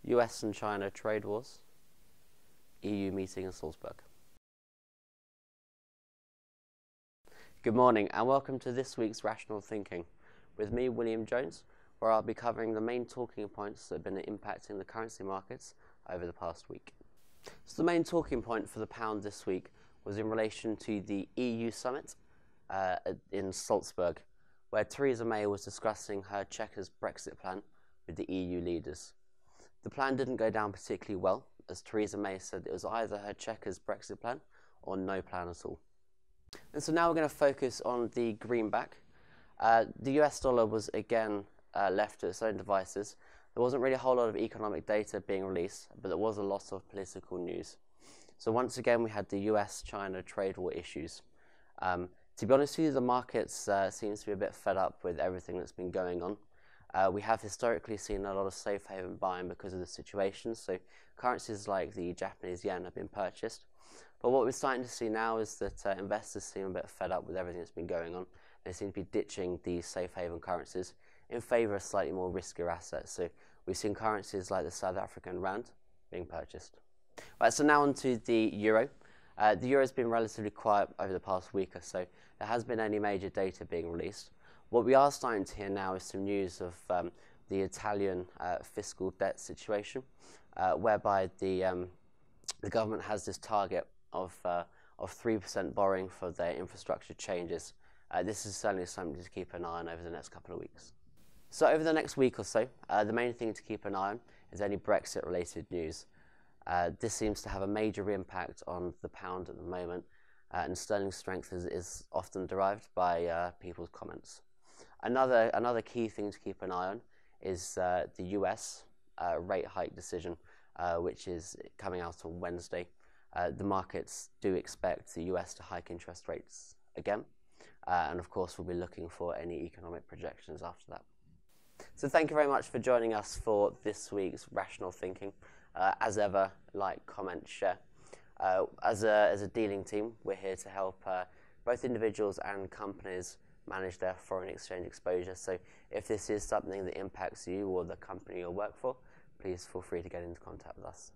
US and China trade wars, EU meeting in Salzburg. Good morning and welcome to this week's Rational Thinking with me, William Jones, where I'll be covering the main talking points that have been impacting the currency markets over the past week. So the main talking point for the pound this week was in relation to the EU summit in Salzburg, where Theresa May was discussing her Chequers Brexit Plan with the EU leaders. The plan didn't go down particularly well, as Theresa May said it was either her Chequers Brexit Plan or no plan at all. And so now we're going to focus on the greenback. The US dollar was again left to its own devices. There wasn't really a whole lot of economic data being released, but there was a lot of political news. So once again, we had the US-China trade war issues. To be honest with you, the markets seems to be a bit fed up with everything that's been going on. We have historically seen a lot of safe haven buying because of the situation, so currencies like the Japanese yen have been purchased. But what we're starting to see now is that investors seem a bit fed up with everything that's been going on. They seem to be ditching these safe haven currencies in favour of slightly more riskier assets. So we've seen currencies like the South African rand being purchased. Right, so now on to the euro. The euro has been relatively quiet over the past week or so. There hasn't been any major data being released. What we are starting to hear now is some news of the Italian fiscal debt situation, whereby the government has this target of 3% borrowing for their infrastructure changes. This is certainly something to keep an eye on over the next couple of weeks. So over the next week or so, the main thing to keep an eye on is any Brexit-related news. This seems to have a major impact on the pound at the moment, and sterling strength is often derived by people's comments. Another key thing to keep an eye on is the US rate hike decision, which is coming out on Wednesday. The markets do expect the US to hike interest rates again, and of course we'll be looking for any economic projections after that. So thank you very much for joining us for this week's Rational Thinking. As ever, like, comment, share. As a dealing team, we're here to help both individuals and companies manage their foreign exchange exposure. So if this is something that impacts you or the company you work for, please feel free to get into contact with us.